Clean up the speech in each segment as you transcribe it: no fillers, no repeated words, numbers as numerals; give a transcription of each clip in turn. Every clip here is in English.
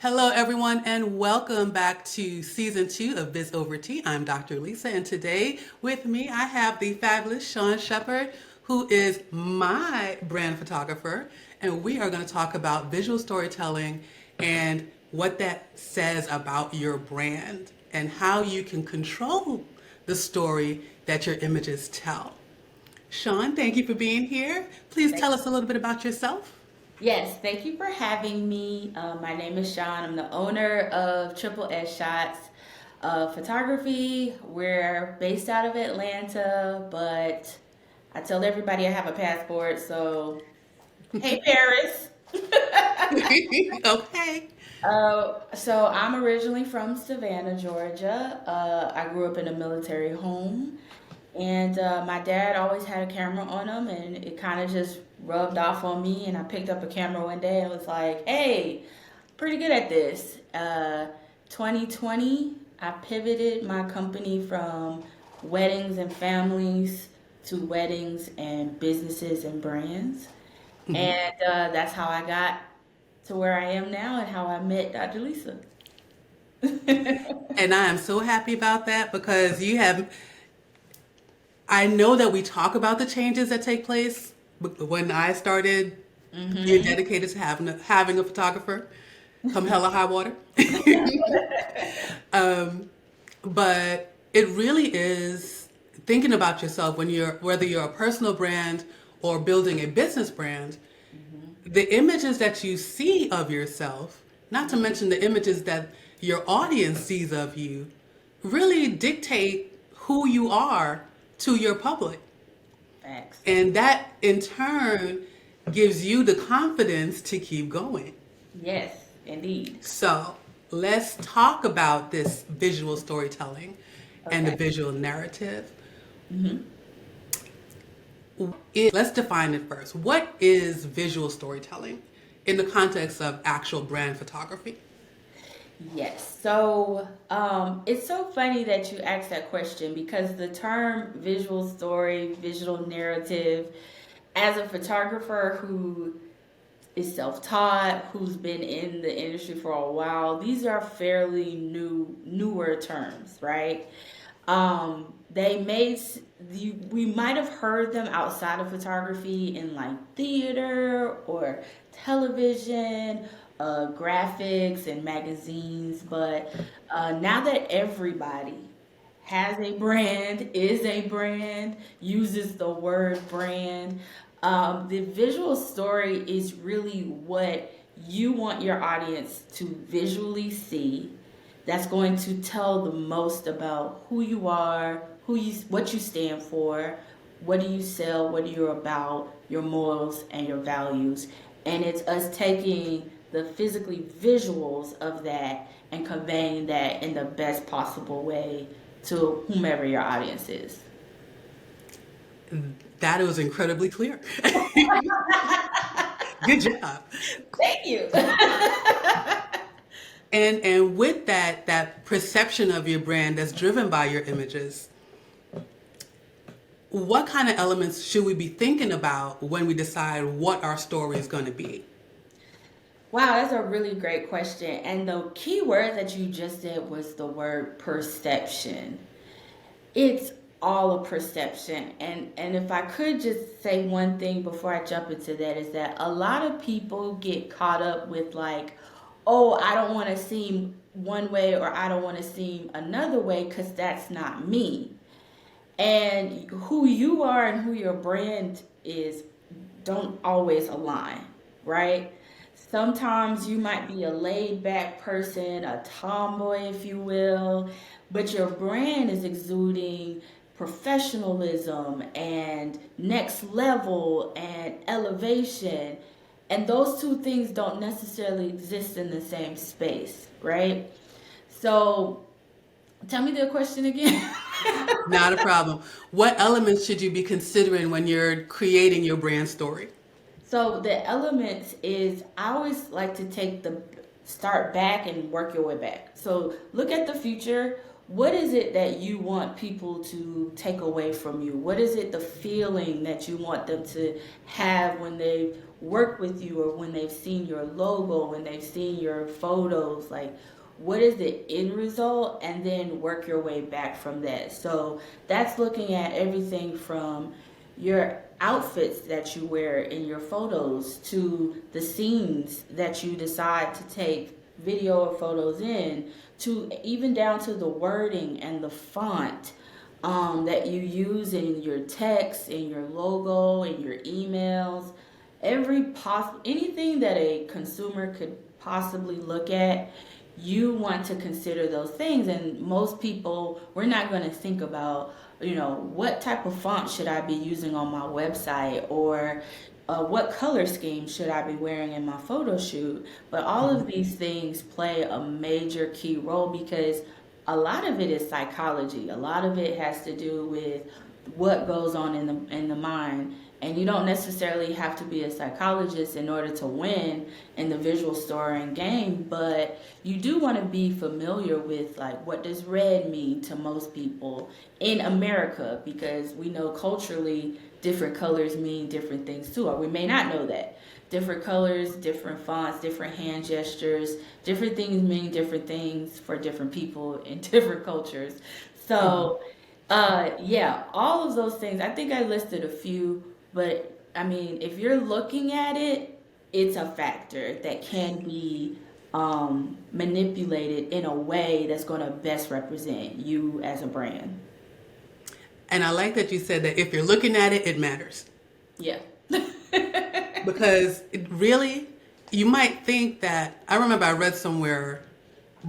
Hello, everyone, and welcome back to season 2 of Biz Over Tea. I'm Dr. Lisa, and today with me I have the fabulous Shawn Shepard, who is my brand photographer, and we are going to talk about visual storytelling and what that says about your brand and how you can control the story that your images tell. Shawn, thank you for being here. Please Thank- tell us a little bit about yourself. Yes, thank you for having me. My name is Shawn. I'm the owner of Triple S Shots Photography. We're based out of Atlanta, but I tell everybody I have a passport. So, hey, Paris. Okay. So I'm originally from Savannah, Georgia. I grew up in a military home, and my dad always had a camera on him, and it kind of just rubbed off on me. And I picked up a camera one day and was like, "Hey, pretty good at this." 2020, I pivoted my company from weddings and families to weddings and businesses and brands, and that's how I got to where I am now and how I met Dr. Lisa. And I am so happy about that because I know that we talk about the changes that take place. When I started being dedicated to having a photographer, come hell or high water. But it really is thinking about yourself whether you're a personal brand or building a business brand, the images that you see of yourself, not to mention the images that your audience sees of you, really dictate who you are to your public. Facts. And that in turn gives you the confidence to keep going. Yes, indeed. So let's talk about this visual storytelling and the Okay. visual narrative. Let's define it first. What is visual storytelling in the context of actual brand photography? Yes. So it's so funny that you asked that question because the term visual story, visual narrative, as a photographer who is self-taught, who's been in the industry for a while, these are fairly newer terms, right? They made we might have heard them outside of photography in like theater or television, graphics and magazines, but now that everybody has a brand, is a brand, uses the word brand, the visual story is really what you want your audience to visually see that's going to tell the most about who you are, what you stand for, what do you sell, what are you about, your morals and your values. And it's us taking the physically visuals of that and conveying that in the best possible way to whomever your audience is. That was incredibly clear. Good job. Thank you. And with that perception of your brand that's driven by your images, what kind of elements should we be thinking about when we decide what our story is going to be? Wow, that's a really great question. And the key word that you just said was the word perception. It's all a perception. And if I could just say one thing before I jump into that is that a lot of people get caught up with like, oh, I don't want to seem one way or I don't want to seem another way because that's not me. And who you are and who your brand is don't always align, right? Sometimes you might be a laid back person, a tomboy, if you will, but your brand is exuding professionalism and next level and elevation. And those two things don't necessarily exist in the same space, right? So tell me the question again. Not a problem. What elements should you be considering when you're creating your brand story? So the elements is I always like to take the start back and work your way back. So look at the future. what is it that you want people to take away from you? What is it, the feeling that you want them to have when they work with you, or when they've seen your logo, when they've seen your photos? Like, what is the end result? And then work your way back from that. So that's looking at everything from your outfits that you wear in your photos to the scenes that you decide to take video or photos in, to even down to the wording and the font that you use in your text, in your logo, in your emails, anything that a consumer could possibly look at. You want to consider those things, and most people, we're not going to think about, what type of font should I be using on my website, or what color scheme should I be wearing in my photo shoot. But all of these things play a major key role, because a lot of it is psychology. A lot of it has to do with what goes on in the mind. And you don't necessarily have to be a psychologist in order to win in the visual storytelling game, but you do want to be familiar with, like, what does red mean to most people in America, because we know culturally different colors mean different things too, or we may not know that. Different colors, different fonts, different hand gestures, different things mean different things for different people in different cultures. So, yeah, all of those things. I think I listed a few, but I mean, if you're looking at it, it's a factor that can be manipulated in a way that's going to best represent you as a brand. And I like that you said that if you're looking at it, it matters. Yeah. Because it really, you might think that, I remember I read somewhere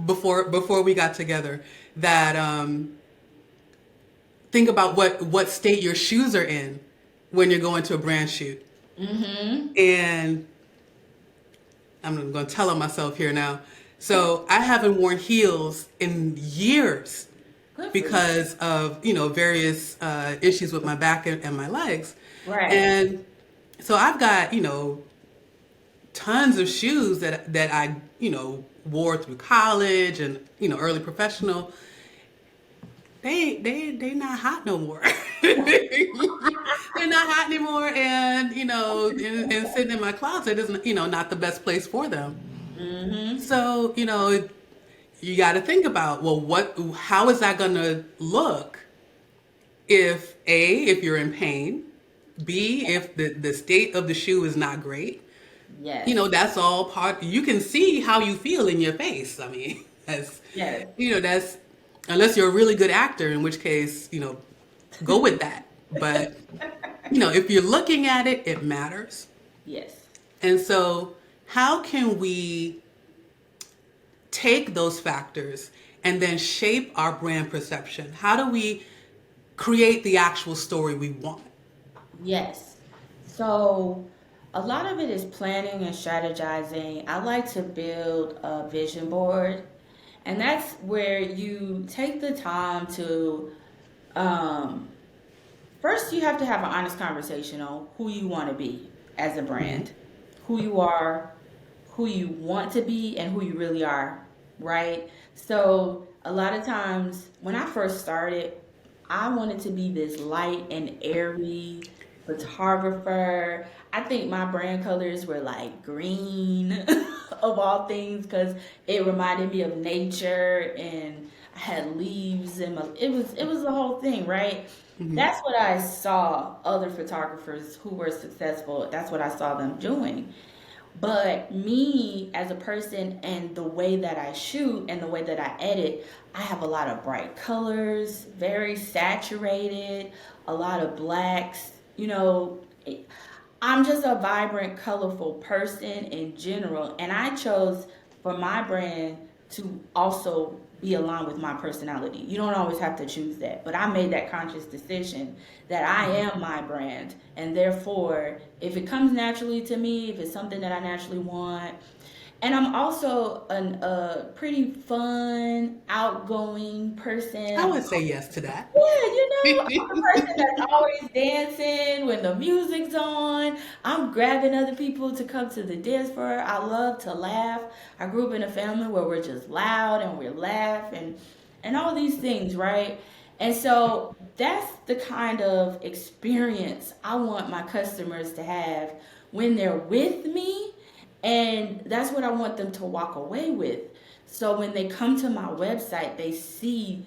before we got together that think about what state your shoes are in when you're going to a brand shoot. Mm-hmm. And I'm going to tell on myself here now. So I haven't worn heels in years because of, various issues with my back and my legs. Right. And so I've got, tons of shoes that I, wore through college and, early professional. They not hot no more. They're not hot anymore, and and sitting in my closet is not the best place for them. Mm-hmm. So you got to think about, well, how is that going to look if you're in pain, B, if the state of the shoe is not great. Yes. That's all part. You can see how you feel in your face. I mean, that's Yes. That's, unless you're a really good actor, in which case, go with that. But, if you're looking at it, it matters. Yes. And so how can we take those factors and then shape our brand perception? How do we create the actual story we want? Yes. So a lot of it is planning and strategizing. I like to build a vision board. And that's where you take the time to, first you have to have an honest conversation on who you want to be as a brand, who you are, who you want to be, and who you really are, right? So a lot of times when I first started, I wanted to be this light and airy photographer. I think my brand colors were like green of all things, because it reminded me of nature, and I had leaves, and it was the whole thing, right? Mm-hmm. That's what I saw other photographers who were successful. That's what I saw them doing. But me as a person, and the way that I shoot and the way that I edit, I have a lot of bright colors, very saturated, a lot of blacks. I'm just a vibrant, colorful person in general. And I chose for my brand to also be aligned with my personality. You don't always have to choose that, but I made that conscious decision that I am my brand. And therefore, if it comes naturally to me, if it's something that I naturally want, and I'm also a pretty fun, outgoing person. I would say yes to that. Yeah, I'm a person that's always dancing when the music's on. I'm grabbing other people to come to the dance floor. I love to laugh. I grew up in a family where we're just loud and we laugh. And and all these things, right? And so that's the kind of experience I want my customers to have when they're with me. And that's what I want them to walk away with. So when they come to my website, they see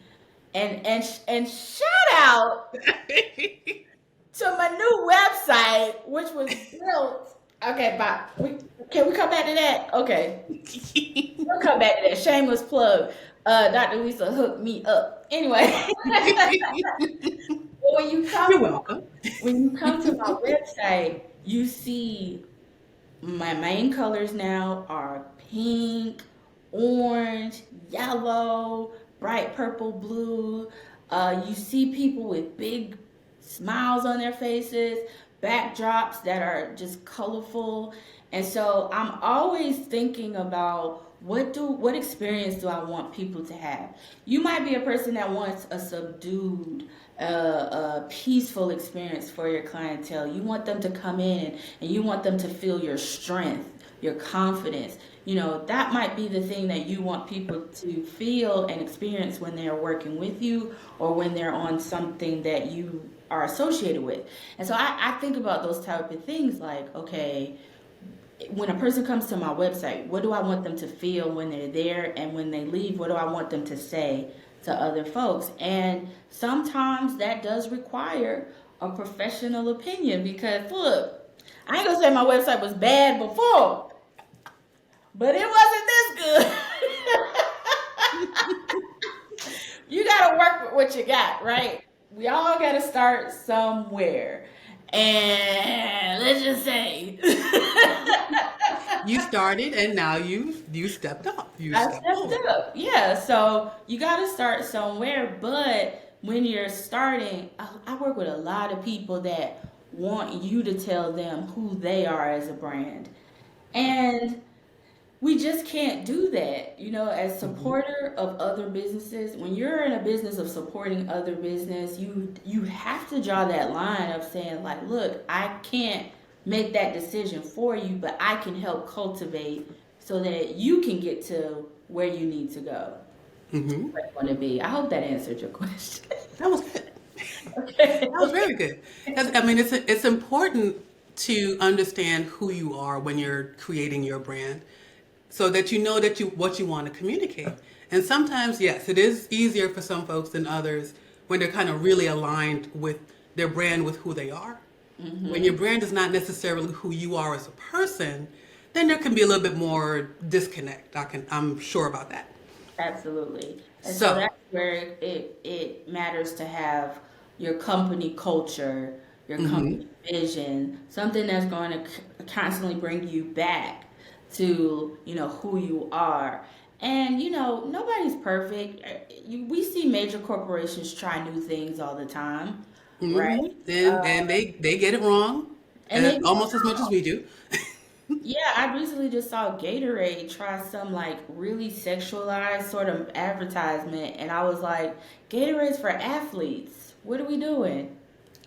and shout out to my new website, which was built. Okay, bye. Can we come back to that? Okay, we'll come back to that. Shameless plug. Dr. Lisa hooked me up. Anyway, when you come You're to welcome. when you come to my website, you see my main colors now are pink, orange, yellow, bright purple, blue. You see people with big smiles on their faces, backdrops that are just colorful. And so I'm always thinking about what experience do I want people to have? You might be a person that wants a subdued, a peaceful experience for your clientele. You want them to come in and you want them to feel your strength, your confidence. That might be the thing that you want people to feel and experience when they're working with you or when they're on something that you are associated with. And so I think about those type of things like, okay, when a person comes to my website, what do I want them to feel when they're there? And when they leave, what do I want them to say to other folks? And sometimes that does require a professional opinion because, look, I ain't gonna say my website was bad before, but it wasn't this good. You gotta work with what you got, right? We all gotta start somewhere. And let's just say You started and now you stepped up. You I stepped stepped forward. up. Yeah, so you got to start somewhere. But when you're starting, I work with a lot of people that want you to tell them who they are as a brand. And we just can't do that. As Hmm. supporter of other businesses, when you're in a business of supporting other business, you have to draw that line of saying like, look, I can't make that decision for you, but I can help cultivate so that you can get to where you need to go, Hmm. where you want to be. I hope that answered your question. That was good. Okay. That was very good. 'Cause, I mean, it's important to understand who you are when you're creating your brand, so that you know that you what you want to communicate. And sometimes, yes, it is easier for some folks than others when they're kind of really aligned with their brand with who they are. When your Hmm. brand is not necessarily who you are as a person, then there can be a little bit more disconnect. I'm sure about that. Absolutely. And so So, that's where it matters to have your company culture, your hmm, company vision, something that's going to constantly bring you back to, who you are. And, nobody's perfect. We see major corporations try new things all the time, right? hmm, and they get it wrong, And they get almost as much as we do. Yeah, I recently just saw Gatorade try some like really sexualized sort of advertisement, and I was like, Gatorade's for athletes. What are we doing?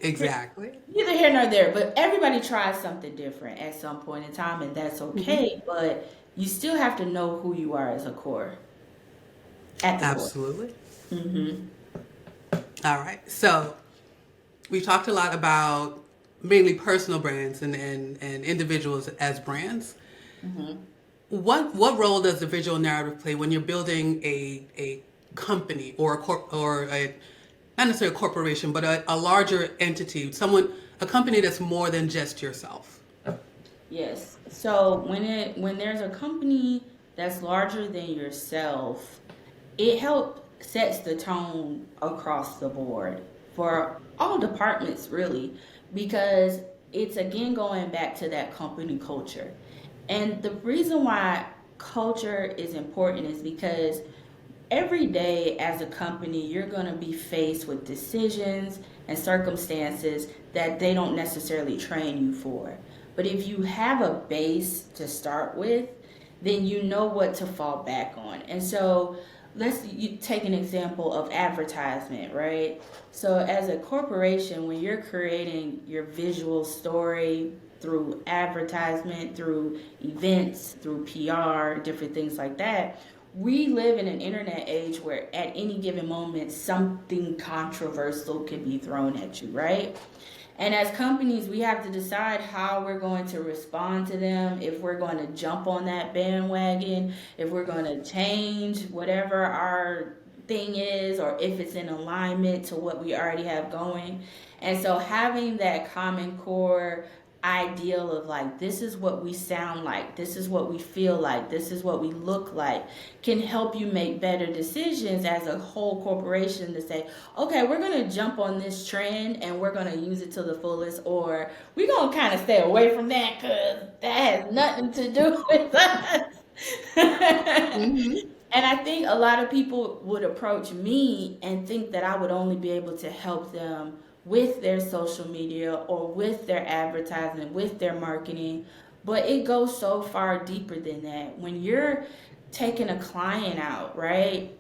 Exactly. Neither here nor there, but everybody tries something different at some point in time, and that's Hmm. okay. But you still have to know who you are as a core, at the core. Absolutely. Mm-hmm. All right. So we've talked a lot about mainly personal brands and individuals as brands. Mm-hmm. What role does the visual narrative play when you're building a company or not necessarily a corporation, but a larger entity, a company that's more than just yourself? Yes. So when there's a company that's larger than yourself, it helps sets the tone across the board for all departments really, because it's again going back to that company culture. And the reason why culture is important is because every day as a company, you're going to be faced with decisions and circumstances that they don't necessarily train you for. But if you have a base to start with, then you know what to fall back on. And so you take an example of advertisement, right? So as a corporation, when you're creating your visual story through advertisement, through events, through PR, different things like that, we live in an internet age where at any given moment something controversial can be thrown at you, right? And as companies, we have to decide how we're going to respond to them, if we're going to jump on that bandwagon, if we're going to change whatever our thing is, or if it's in alignment to what we already have going. And so having that common core ideal of like, this is what we sound like, this is what we feel like, this is what we look like, can help you make better decisions as a whole corporation to say, okay, we're going to jump on this trend and we're going to use it to the fullest, or we're going to kind of stay away from that because that has nothing to do with us. Mm-hmm. And I think a lot of people would approach me and think that I would only be able to help them with their social media or with their advertising, with their marketing. But it goes so far deeper than that. When you're taking a client out, right?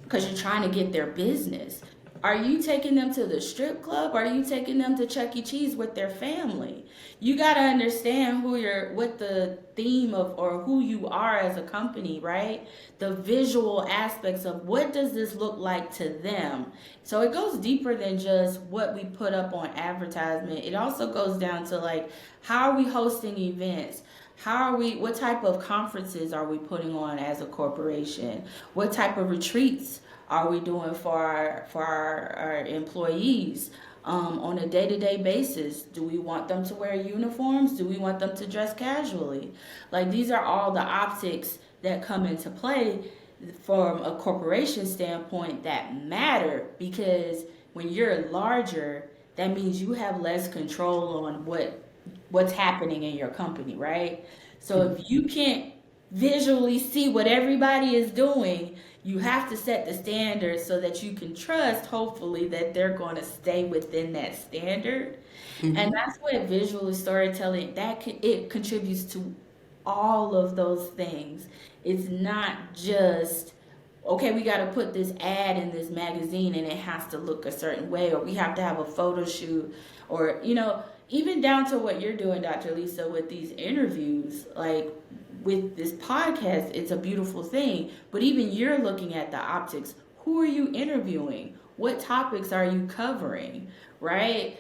Because you're trying to get their business. Are you taking them to the strip club? Or are you taking them to Chuck E. Cheese with their family? You got to understand what the theme of, or who you are as a company, right? The visual aspects of what does this look like to them. So it goes deeper than just what we put up on advertisement. It also goes down to like, how are we hosting events? What type of conferences are we putting on as a corporation? What type of retreats are we doing for our employees on a day-to-day basis? Do we want them to wear uniforms? Do we want them to dress casually? Like, these are all the optics that come into play from a corporation standpoint that matter, because when you're larger, that means you have less control on what's happening in your company, right? So if you can't visually see what everybody is doing, you have to set the standard so that you can trust, hopefully, that they're going to stay within that standard. Mm-hmm. And that's what visual storytelling, it contributes to all of those things. It's not just, okay, we got to put this ad in this magazine and it has to look a certain way, or we have to have a photo shoot, or, even down to what you're doing, Dr. Lisa, with these interviews, like with this podcast, it's a beautiful thing. But even you're looking at the optics. Who are you interviewing? What topics are you covering? Right?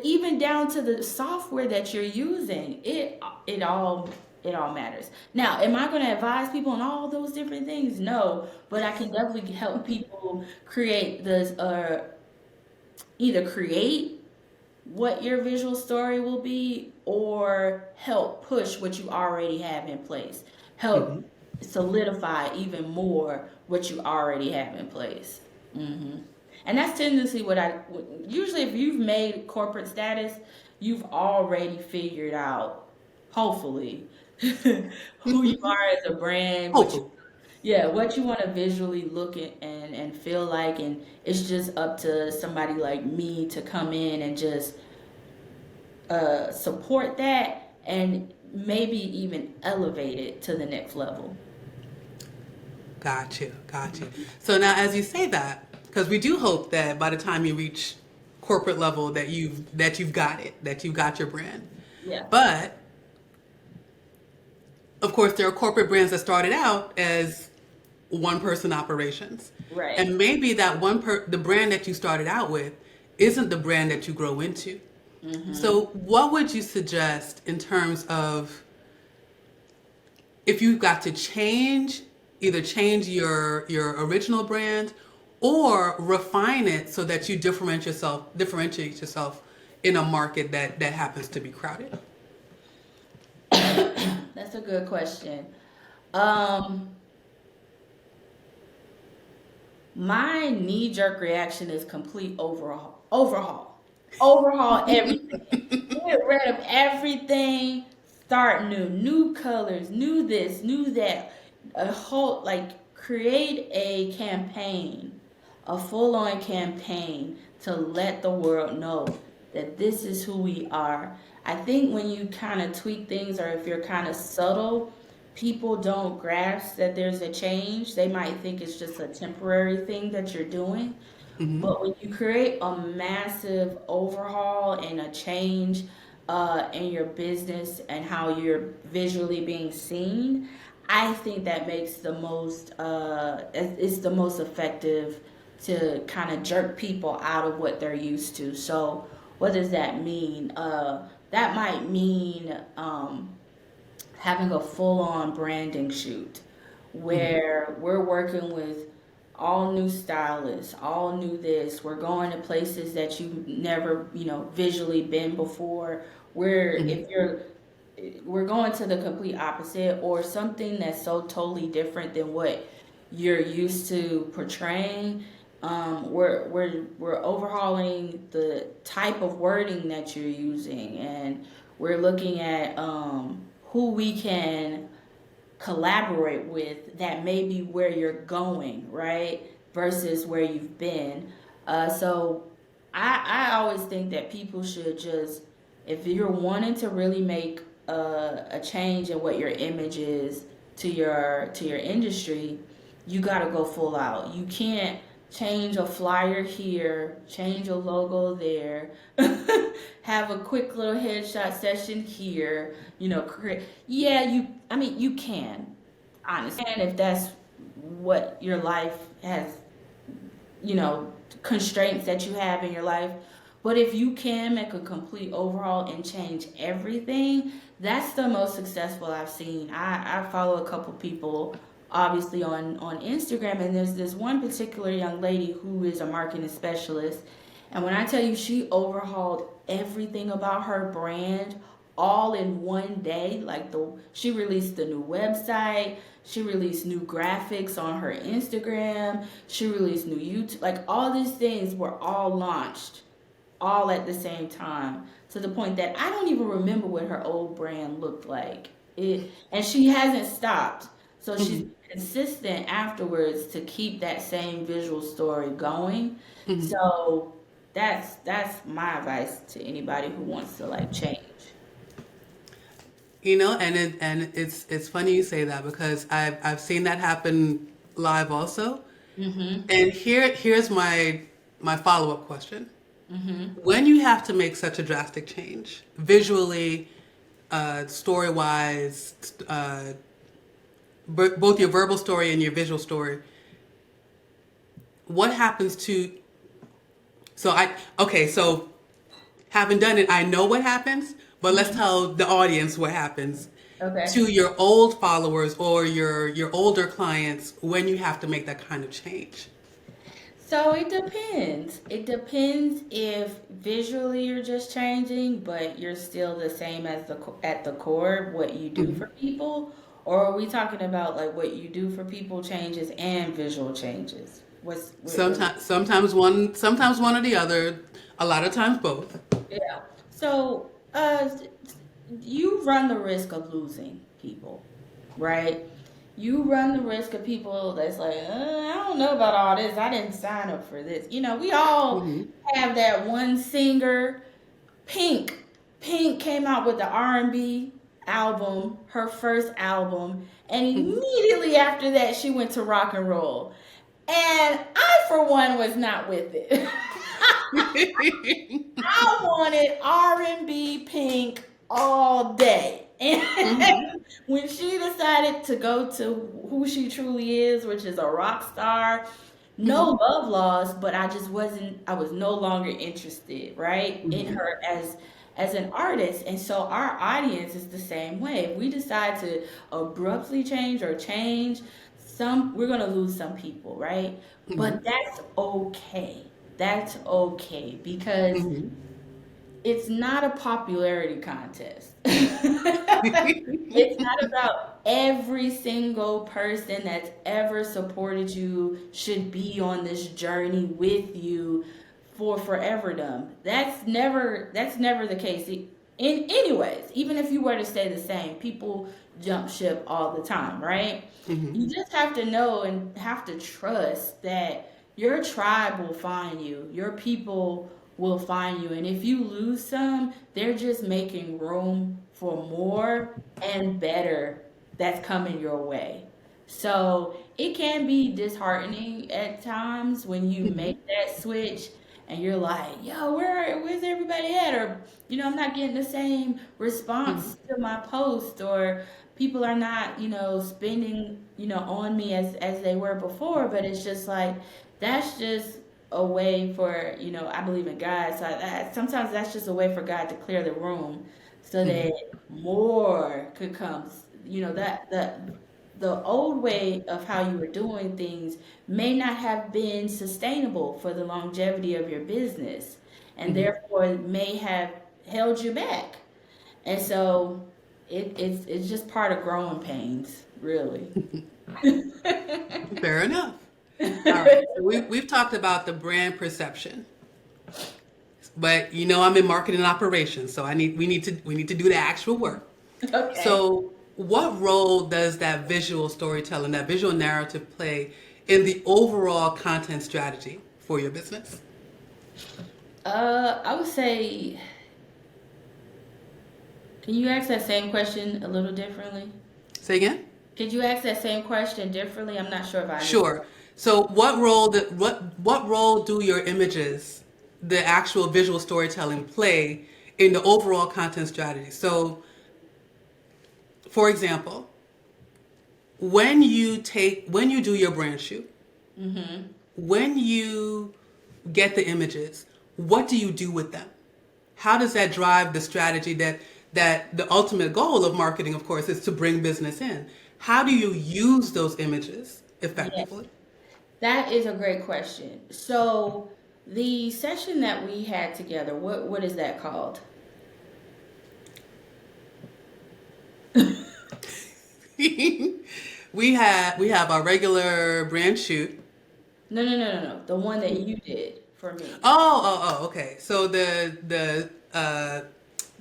Even down to the software that you're using, it all matters. Now, am I going to advise people on all those different things? No, but I can definitely help people create this, either create what your visual story will be, or help push what you already have in place. Help Mm-hmm. solidify even more what you already have in place. And that's tendency usually if you've made corporate status, you've already figured out, hopefully, who you are as a brand, Hopefully. what you want to visually look at and feel like, and it's just up to somebody like me to come in and just support that and maybe even elevate it to the next level. Got you. So now, as you say that, because we do hope that by the time you reach corporate level, that you've got it, that you've got your brand. Yeah. But of course, there are corporate brands that started out as one-person operations, Right. and maybe that the brand that you started out with isn't the brand that you grow into. So, what would you suggest in terms of if you've got to either change your original brand or refine it so that you differentiate yourself in a market that happens to be crowded? That's a good question. My knee-jerk reaction is complete overhaul everything. Get rid of everything. Start new colors, new this, new that. A whole, like, create a campaign, a full-on campaign to let the world know that this is who we are. I think when you kind of tweak things, or if you're kind of subtle, people don't grasp that there's a change. They might think it's just a temporary thing that you're doing. But when you create a massive overhaul and a change in your business and how you're visually being seen, I think that makes the most it's the most effective to kind of jerk people out of what they're used to. So what does that mean? That might mean having a full on branding shoot Mm-hmm. where we're working with all new stylists, all new this. We're going to places that you've never, visually been before. Where Mm-hmm. if you're we're going to the complete opposite or something that's so totally different than what you're used to portraying. We're overhauling the type of wording that you're using, and we're looking at who we can collaborate with that may be where you're going, right? Versus where you've been. So I always think that people should just, if you're wanting to really make a change in what your image is to your industry, you got to go full out. You can't change a flyer here, change a logo there, have a quick little headshot session here. Yeah, I mean, you can, honestly, and if that's what your life has, constraints that you have in your life. But if you can make a complete overhaul and change everything, that's the most successful I've seen. I follow a couple people obviously on Instagram, and there's this one particular young lady who is a marketing specialist. And when I tell you she overhauled everything about her brand all in one day, like she released the new website, she released new graphics on her Instagram, she released new YouTube, like all these things were all launched all at the same time, to the point that I don't even remember what her old brand looked like. And she hasn't stopped. So she's Mm-hmm. consistent afterwards to keep that same visual story going. Mm-hmm. So that's my advice to anybody who wants to like change. And it's funny you say that because I've seen that happen live also. Mhm. And here's my follow-up question. Mhm. When you have to make such a drastic change, visually, story-wise, both your verbal story and your visual story, what happens to so having done it, I know what happens, but let's Mhm. tell the audience what happens Okay. to your old followers or your older clients when you have to make that kind of change. So it depends. It depends if visually you're just changing, but you're still the same as at the core what you do Hmm. for people, or are we talking about like what you do for people changes and visual changes? What Sometimes one or the other. A lot of times both. yeah. So you run the risk of losing people, right? You run the risk of people that's like, I don't know about all this. I didn't sign up for this. We all Hmm. have that one singer, Pink. Pink came out with the R&B album, her first album, and Hmm. immediately after that, she went to rock and roll. And I, for one, was not with it. I wanted R&B Pink all day. And Hmm. when she decided to go to who she truly is, which is a rock star, no Hmm. love lost, but I was no longer interested, right, in Hmm. her as an artist. And so our audience is the same way. If we decide to abruptly change or change we're going to lose some people, right? Hmm. But that's okay. That's okay because Hmm. it's not a popularity contest. It's not about every single person that's ever supported you should be on this journey with you for foreverdom. That's never the case. In anyways, even if you were to stay the same, people jump ship all the time, right? Hmm. You just have to know and have to trust that your tribe will find you. Your people will find you. And if you lose some, they're just making room for more and better that's coming your way. So it can be disheartening at times when you make that switch and you're like, yo, where's everybody at? are, I'm not getting the same response Mhm. to my post, or people are not, spending, on me as they were before. But it's just like, that's just a way for, I believe in God. So sometimes that's just a way for God to clear the room so that Mhm. more could come. That the old way of how you were doing things may not have been sustainable for the longevity of your business, and Mhm. therefore may have held you back. And so it's just part of growing pains, really. Fair enough. All right. So we've talked about the brand perception, but I'm in marketing and operations, so we need to do the actual work. Okay. So, what role does that visual storytelling, that visual narrative play in the overall content strategy for your business? I would say, can you ask that same question a little differently? Say again? Could you ask that same question differently? I'm not sure if I understood. Sure. So, what role do your images, the actual visual storytelling, play in the overall content strategy? So, for example, when you do your brand shoot, Mm-hmm. when you get the images, what do you do with them? How does that drive the strategy that the ultimate goal of marketing, of course, is to bring business in? How do you use those images Yeah, effectively? that is a great question. So the session that we had together, what is that called? We have our regular brand shoot. No, no, no, no, no. The one that you did for me. Okay. So the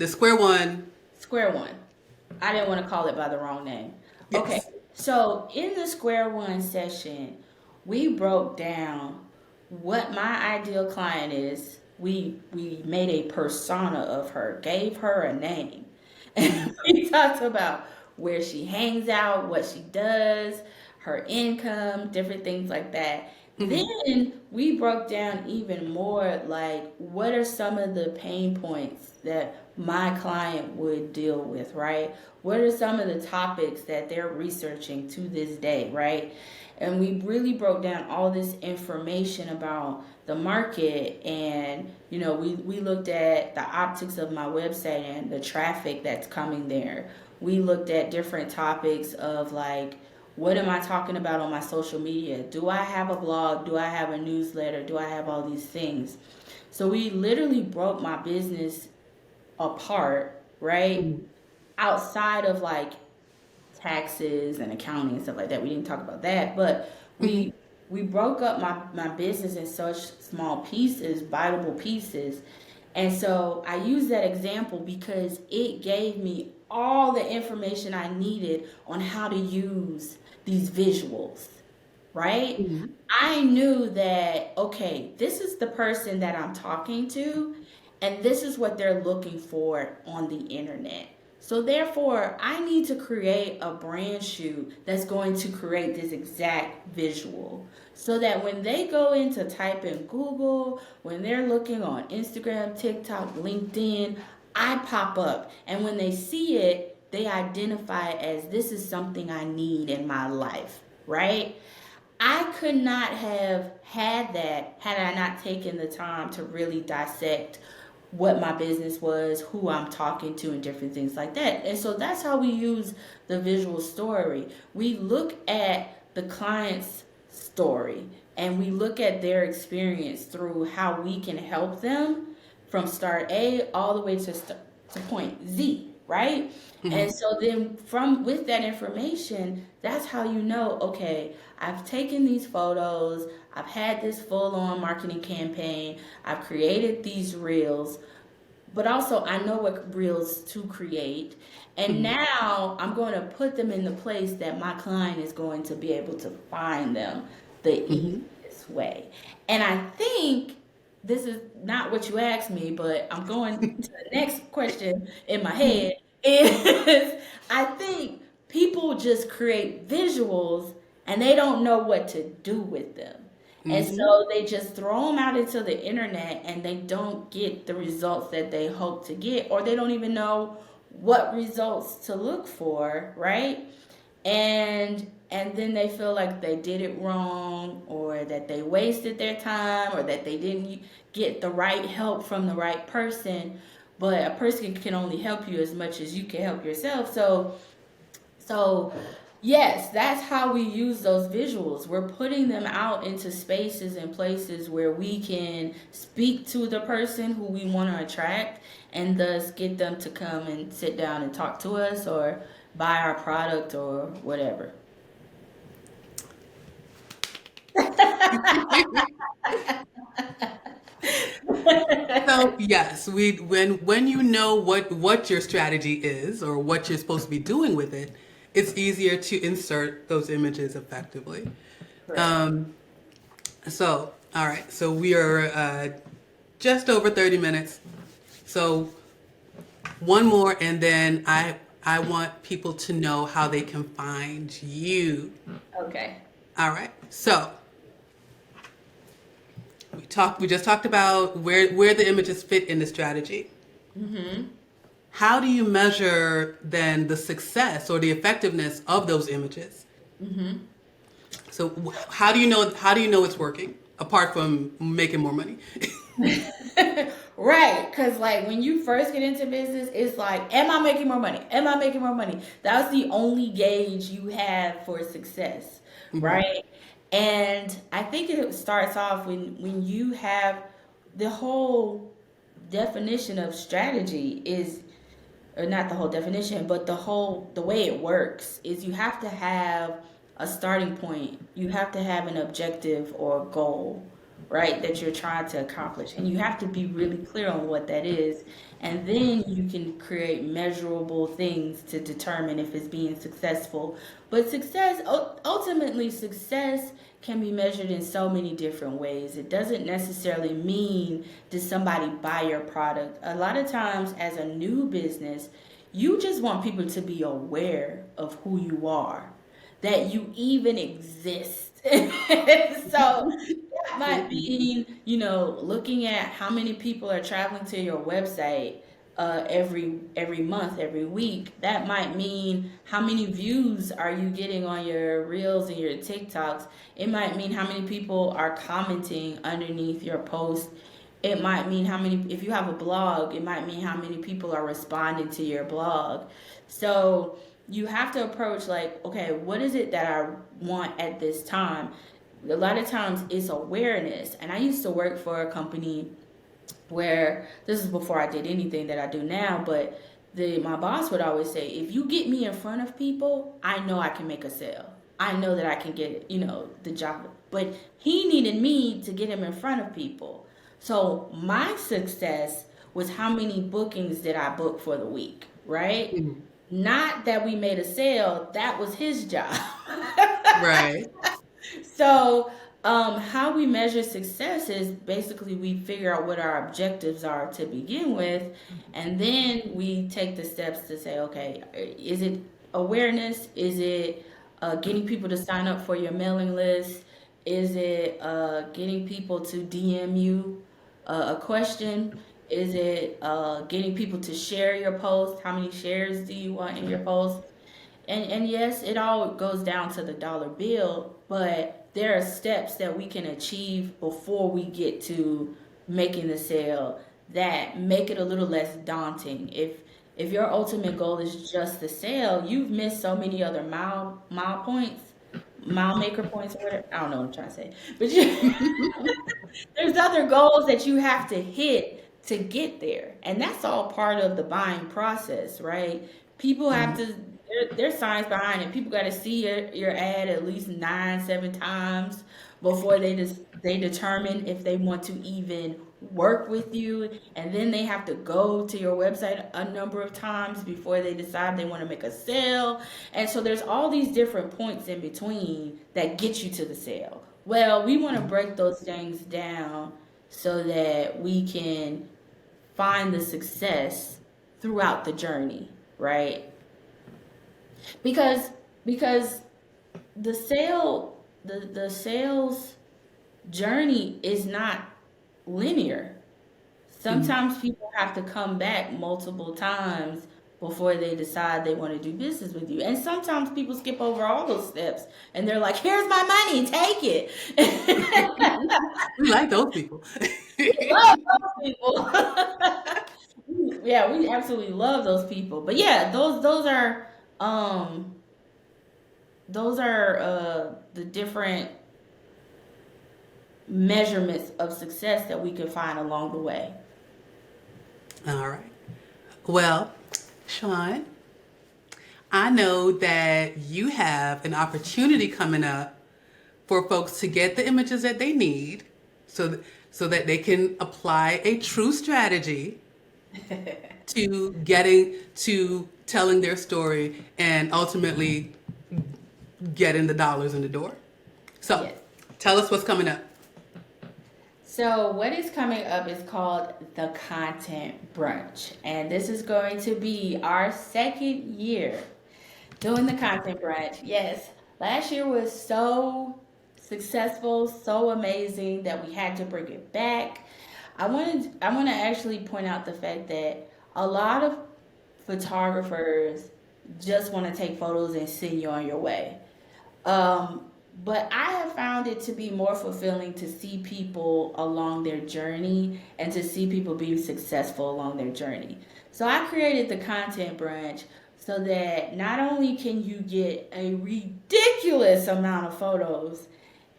square one. Square one. I didn't want to call it by the wrong name. Okay. Yes. So in the square one session, we broke down what my ideal client is. We made a persona of her, gave her a name. And we talked about where she hangs out, what she does, her income, different things like that. Hmm. Then we broke down even more like what are some of the pain points that my client would deal with, right? What are some of the topics that they're researching to this day, right? And we really broke down all this information about the market, and we looked at the optics of my website and the traffic that's coming there. We looked at different topics of like, what am I talking about on my social media? Do I have a blog? Do I have a newsletter? Do I have all these things? So we literally broke my business apart, right? Hmm. Outside of like taxes and accounting and stuff like that. We didn't talk about that, but Hmm. we broke up my business in such small pieces, biteable pieces. And so I use that example because it gave me all the information I needed on how to use these visuals, right? Hmm. I knew that, okay, this is the person that I'm talking to, and this is what they're looking for on the internet. So, therefore, I need to create a brand shoot that's going to create this exact visual so that when they go in to type in Google, when they're looking on Instagram, TikTok, LinkedIn, I pop up. And when they see it, they identify it as this is something I need in my life, right? I could not have had that had I not taken the time to really dissect what my business was, who I'm talking to, and different things like that. And so that's how we use the visual story. We look at the client's story and we look at their experience through how we can help them from start A all the way to point Z, right? Hmm. And so then from with that information, that's how you know, okay, I've taken these photos, I've had this full on marketing campaign, I've created these reels, but also I know what reels to create. And Hmm. now I'm going to put them in the place that my client is going to be able to find them the Hmm. easiest way. And I think this is not what you asked me, but I'm going to the next question in my head is I think people just create visuals and they don't know what to do with them. And Mm-hmm. so they just throw them out into the internet and they don't get the results that they hope to get, or they don't even know what results to look for, right? And then they feel like they did it wrong, or that they wasted their time, or that they didn't get the right help from the right person. But a person can only help you as much as you can help yourself. So yes, that's how we use those visuals. We're putting them out into spaces and places where we can speak to the person who we want to attract, and thus get them to come and sit down and talk to us, or buy our product, or whatever. So yes, we when you know what your strategy is or what you're supposed to be doing with it, it's easier to insert those images effectively. Correct. Um, so all right, so we are just over 30 minutes. So one more, and then I want people to know how they can find you. Okay. All right. So we just talked about where the images fit in the strategy. Mm-hmm. How do you measure then the success or the effectiveness of those images? Mm-hmm. So how do you know it's working apart from making more money? Right, because like when you first get into business, it's like, am I making more money? Am I making more money? That's the only gauge you have for success, Hmm. right? And I think it starts off when you have the whole definition of strategy is, or not the whole definition, but the way it works is you have to have a starting point. You have to have an objective or a goal, right, that you're trying to accomplish. And you have to be really clear on what that is. And then you can create measurable things to determine if it's being successful. But ultimately, success can be measured in so many different ways. It doesn't necessarily mean does somebody buy your product. A lot of times, as a new business, you just want people to be aware of who you are, that you even exist. So that might mean, looking at how many people are traveling to your website every month, every week. That might mean how many views are you getting on your reels and your TikToks. It might mean how many people are commenting underneath your post. It might mean how many, if you have a blog, it might mean how many people are responding to your blog. So you have to approach like, okay, what is it that I want at this time? A lot of times it's awareness. And I used to work for a company where this is before I did anything that I do now, but my boss would always say, if you get me in front of people, I know I can make a sale. I know that I can get, the job. But he needed me to get him in front of people. So my success was how many bookings did I book for the week, right? Not that we made a sale, that was his job. Right. So, how we measure success is basically we figure out what our objectives are to begin with, and then we take the steps to say, okay, is it awareness? Is it getting people to sign up for your mailing list? Is it getting people to DM you a question? Is it getting people to share your post? How many shares do you want in your post? And yes, it all goes down to the dollar bill, but there are steps that we can achieve before we get to making the sale that make it a little less daunting. If your ultimate goal is just the sale, you've missed so many other mile points, mile maker points, or whatever. I don't know what I'm trying to say, but there's other goals that you have to hit to get there, and that's all part of the buying process, right? People have Mhm. to, there's science behind it. People got to see your ad at least 9, 7 times before they determine if they want to even work with you, and then they have to go to your website a number of times before they decide they want to make a sale. And so there's all these different points in between that get you to the sale. Well, we want to break those things down so that we can find the success throughout the journey, right? Because because the sale the sales journey is not linear. Mhm. Sometimes people have to come back multiple times before they decide they want to do business with you. And sometimes people skip over all those steps and they're like, here's my money, take it. We like those people. We love those people. Yeah, we absolutely love those people. But yeah, um those are the different measurements of success that we can find along the way. All right. Well, Shawn, I know that you have an opportunity coming up for folks to get the images that they need so that they can apply a true strategy to getting to telling their story and ultimately getting the dollars in the door. So, Yes. tell us what's coming up. So, what is coming up is called the Content Brunch. And this is going to be our second year doing the Content Brunch. Yes, last year was so successful, so amazing that we had to bring it back. I want to actually point out the fact that a lot of photographers just want to take photos and send you on your way. Um, but I have found it to be more fulfilling to see people along their journey and to see people being successful along their journey. So I created the content branch so that not only can you get a ridiculous amount of photos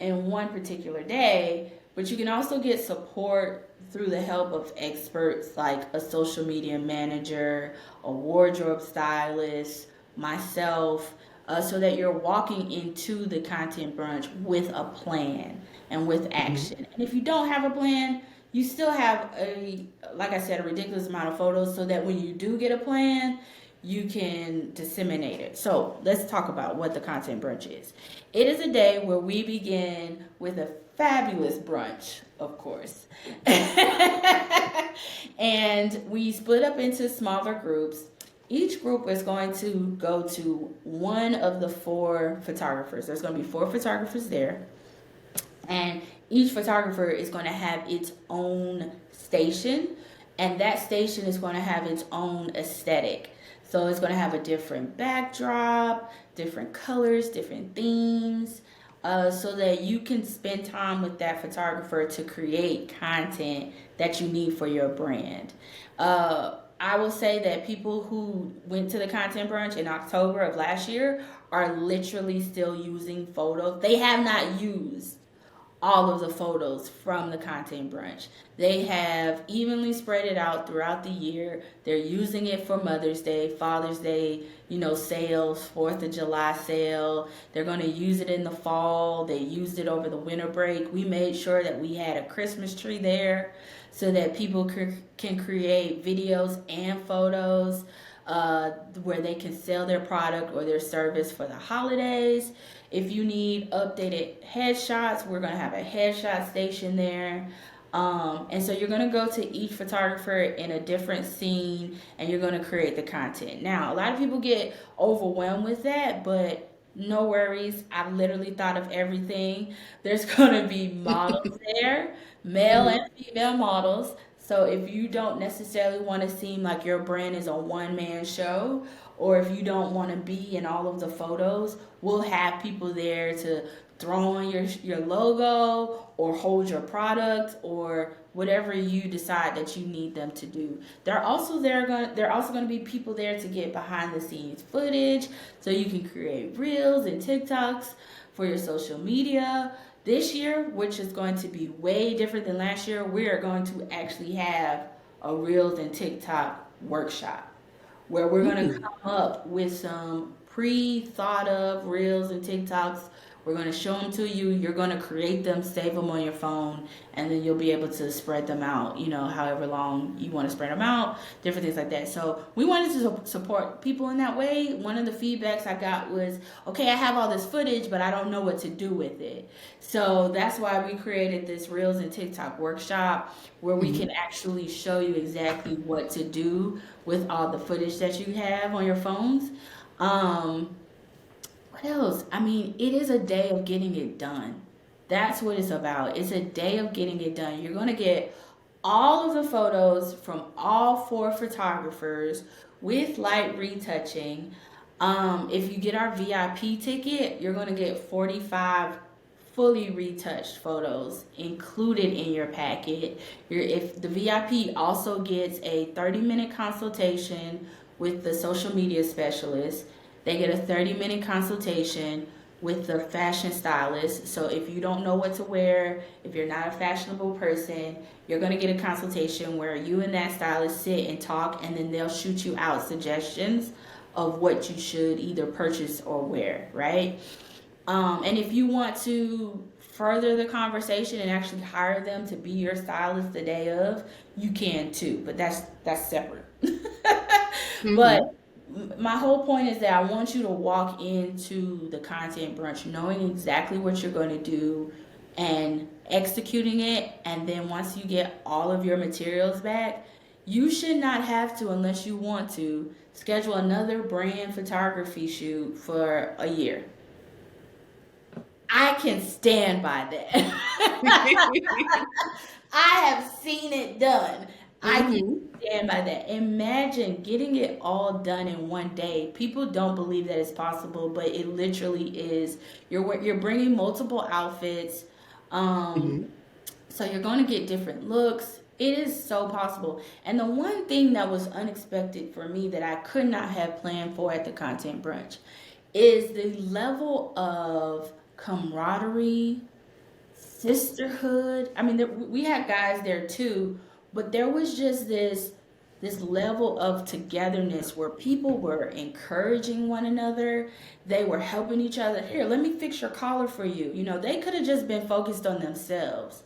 in one particular day, but you can also get support through the help of experts like a social media manager, a wardrobe stylist, myself, so that you're walking into the content brunch with a plan and with Mhm. action. And if you don't have a plan, you still have like I said, a ridiculous amount of photos so that when you do get a plan, you can disseminate it. So let's talk about what the content brunch is. It is a day where we begin with a fabulous brunch, of course. And we split up into smaller groups. Each group is going to go to one of the four photographers. There's going to be four photographers there, and each photographer is going to have its own station, and that station is going to have its own aesthetic. So it's going to have a different backdrop, different colors, different themes, so that you can spend time with that photographer to create content that you need for your brand. I will say that people who went to the content brunch in October of last year are literally still using photos. They have not used all of the photos from the content brunch. They have evenly spread it out throughout the year. They're using it for Mother's Day, Father's Day, sales, 4th of July sale. They're going to use it in the fall. They used it over the winter break. We made sure that we had a Christmas tree there so that people can create videos and photos where they can sell their product or their service for the holidays. If you need updated headshots, we're going to have a headshot station there. And so you're going to go to each photographer in a different scene and you're going to create the content. Now, a lot of people get overwhelmed with that, but no worries. I've literally thought of everything. There's going to be models there, male and Mhm. female models. So if you don't necessarily want to seem like your brand is a one man show, or if you don't want to be in all of the photos, we'll have people there to throw on your logo or hold your product or whatever you decide that you need them to do. They're also going to be people there to get behind the scenes footage so you can create reels and TikToks for your social media. This year, which is going to be way different than last year, we are going to actually have a reels and TikTok workshop where we're going to Mm. come up with some pre thought of reels and TikToks. We're going to show them to you. You're going to create them, save them on your phone, and then you'll be able to spread them out, however long you want to spread them out, different things like that. So we wanted to support people in that way. One of the feedbacks I got was, okay, I have all this footage, but I don't know what to do with it. So that's why we created this Reels and TikTok workshop where we Mhm. can actually show you exactly what to do with all the footage that you have on your phones. Um, what else? I mean, it is a day of getting it done. That's what it's about. It's a day of getting it done. You're going to get all of the photos from all four photographers with light retouching. If you get our VIP ticket, you're going to get 45 fully retouched photos included in your packet. If the VIP also gets a 30-minute consultation with the social media specialist, they get a 30-minute consultation with the fashion stylist. So if you don't know what to wear, if you're not a fashionable person, you're going to get a consultation where you and that stylist sit and talk, and then they'll shoot you out suggestions of what you should either purchase or wear, right? And if you want to further the conversation and actually hire them to be your stylist the day of, you can too, but that's separate. Mm-hmm. But my whole point is that I want you to walk into the content brunch knowing exactly what you're going to do and executing it. And then once you get all of your materials back, you should not have to, unless you want to, schedule another brand photography shoot for a year. I can stand by that. I have seen it done. I can Mm-hmm. stand by that. Imagine getting it all done in one day. People don't believe that it's possible, but it literally is. You're bringing multiple outfits, um, Mm-hmm. so you're going to get different looks. It is so possible. And the one thing that was unexpected for me that I could not have planned for at the content brunch is the level of camaraderie, sisterhood. I mean, we had guys there too, but there was just this level of togetherness where people were encouraging one another. They were helping each other. Here, let me fix your collar for you. You know, they could have just been focused on themselves,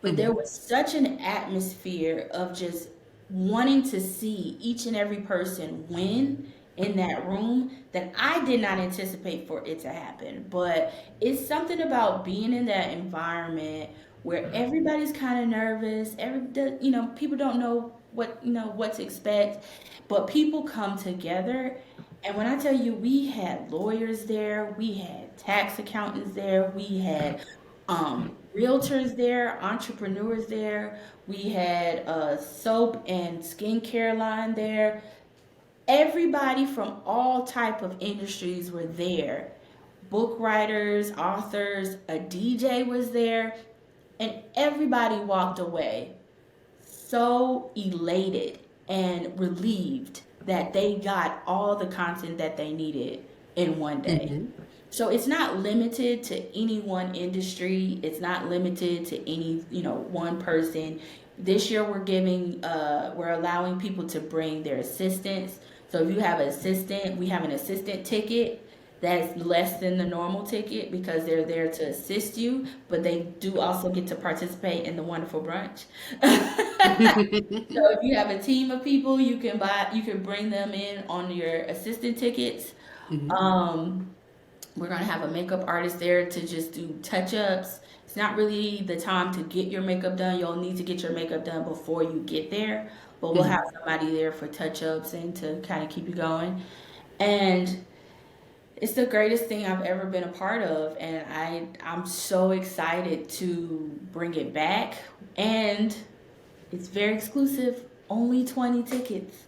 but there Mm-hmm. was such an atmosphere of just wanting to see each and every person win in that room that I did not anticipate for it to happen. But it's something about being in that environment where everybody's kind of nervous. People don't know what to expect, but people come together. And when I tell you, we had lawyers there, we had tax accountants there, we had realtors there, entrepreneurs there, we had a soap and skincare line there. Everybody from all type of industries were there. Book writers, authors, a DJ was there, and everybody walked away so elated and relieved that they got all the content that they needed in one day. Mm-hmm. So it's not limited to any one industry. It's not limited to any, one person. This year we're allowing people to bring their assistants. So if you have an assistant, we have an assistant ticket that's less than the normal ticket because they're there to assist you, but they do also get to participate in the wonderful brunch. So if you have a team of people, you can bring them in on your assistant tickets. Mm-hmm. Um, we're gonna have a makeup artist there to just do touch-ups. It's not really the time to get your makeup done. You'll need to get your makeup done before you get there, but we'll Mm-hmm. have somebody there for touch-ups and to kind of keep you going. And it's the greatest thing I've ever been a part of, and I'm so excited to bring it back. And it's very exclusive. Only 20 tickets.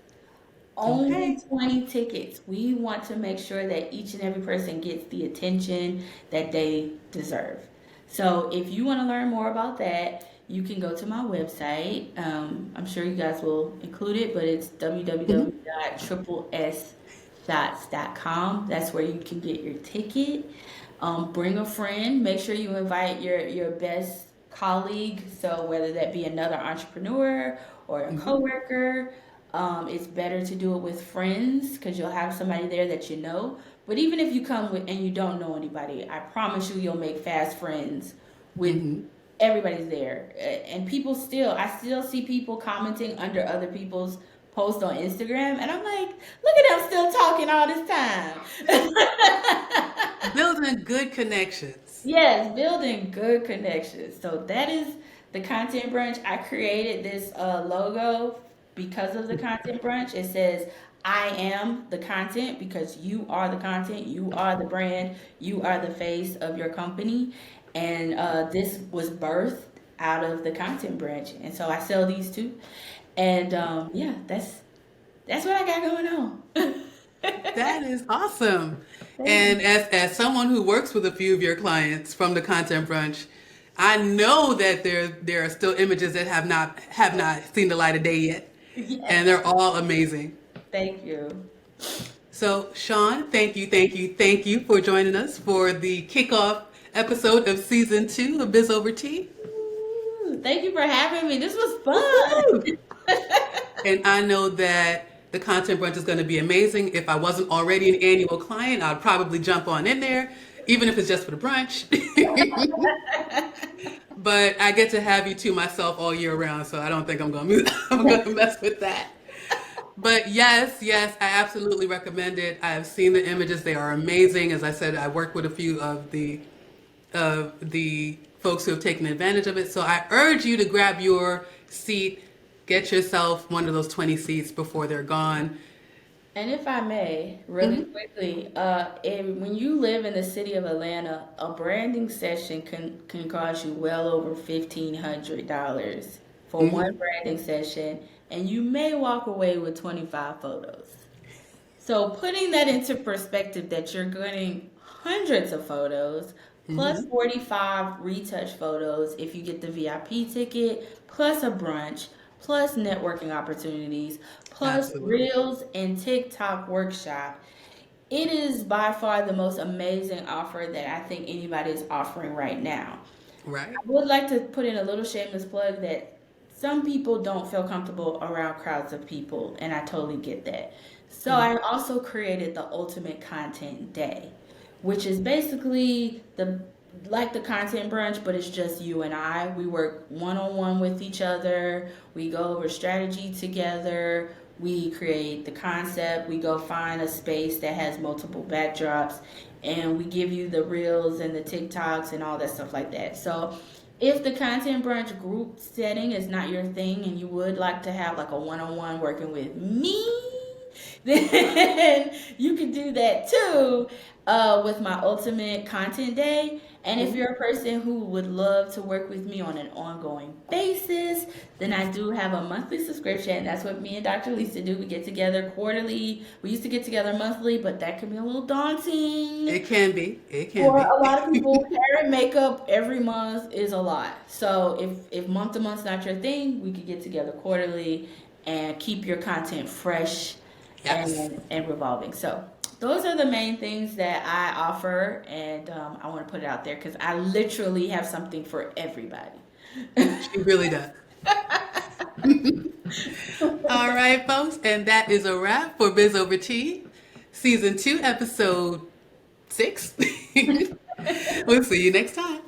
Only Okay. 20 tickets. We want to make sure that each and every person gets the attention that they deserve. So if you want to learn more about that, you can go to my website. I'm sure you guys will include it, but it's Mm-hmm. www.tripleshots.com. That's where you can get your ticket. Bring a friend. Make sure you invite your best colleague. So whether that be another entrepreneur or a Mm-hmm. coworker, it's better to do it with friends because you'll have somebody there that you know. But even if you come with and you don't know anybody, I promise you, you'll make fast friends with Mm-hmm. everybody's there. And I still see people commenting under other people's posts on Instagram, and I'm like, look at them still talking all this time. Building good connections. Yes, building good connections. So that is the content brunch. I created this logo because of the content brunch. It says, I am the content because you are the content, you are the brand, you are the face of your company. And this was birthed out of the Content Brunch. And so I sell these too. And yeah, that's what I got going on. That is awesome. Thank you. And as someone who works with a few of your clients from the Content Brunch, I know that there are still images that have not seen the light of day yet, Yes. and they're all amazing. Thank you. So, Shawn, thank you for joining us for the kickoff episode of season 2 of Biz Over Tea. Ooh, thank you for having me. This was Woohoo! fun. And I know that the Content Brunch is going to be amazing. If I wasn't already an annual client, I'd probably jump on in there, even if it's just for the brunch. But I get to have you to myself all year round, so I don't think I'm going to mess with that. But yes, I absolutely recommend it. I have seen the images; they are amazing. As I said, I work with a few of the folks who have taken advantage of it. So I urge you to grab your seat, get yourself one of those 20 seats before they're gone. And if I may, really quickly, when you live in the city of Atlanta, a branding session can cost you well over $1,500 for one branding session, and you may walk away with 25 photos. So putting that into perspective, that you're getting hundreds of photos, plus 45 retouch photos if you get the VIP ticket, plus a brunch, plus networking opportunities, plus Absolutely. Reels and TikTok workshop. It is by far the most amazing offer that I think anybody is offering right now. Right? I would like to put in a little shameless plug that some people don't feel comfortable around crowds of people, and I totally get that. So I also created the Ultimate Content Day, which is basically the Content Brunch, but it's just you and I. We work one-on-one with each other. We go over strategy together. We create the concept. We go find a space that has multiple backdrops, and we give you the reels and the TikToks and all that stuff like that. So if the Content Brunch group setting is not your thing and you would like to have like a one-on-one working with me, then you can do that too with my Ultimate Content Day. And if you're a person who would love to work with me on an ongoing basis, then I do have a monthly subscription. That's what me and Dr. Lisa do. We get together quarterly. We used to get together monthly, but that can be a little daunting. It can be. It can For a lot of be. people, hair and makeup every month is a lot. So if month to month's not your thing, we could get together quarterly and keep your content fresh Yes. and revolving. So those are the main things that I offer, and I want to put it out there because I literally have something for everybody. She really does. All right, folks, and that is a wrap for Biz Over Tea, Season 2, Episode 6. We'll see you next time.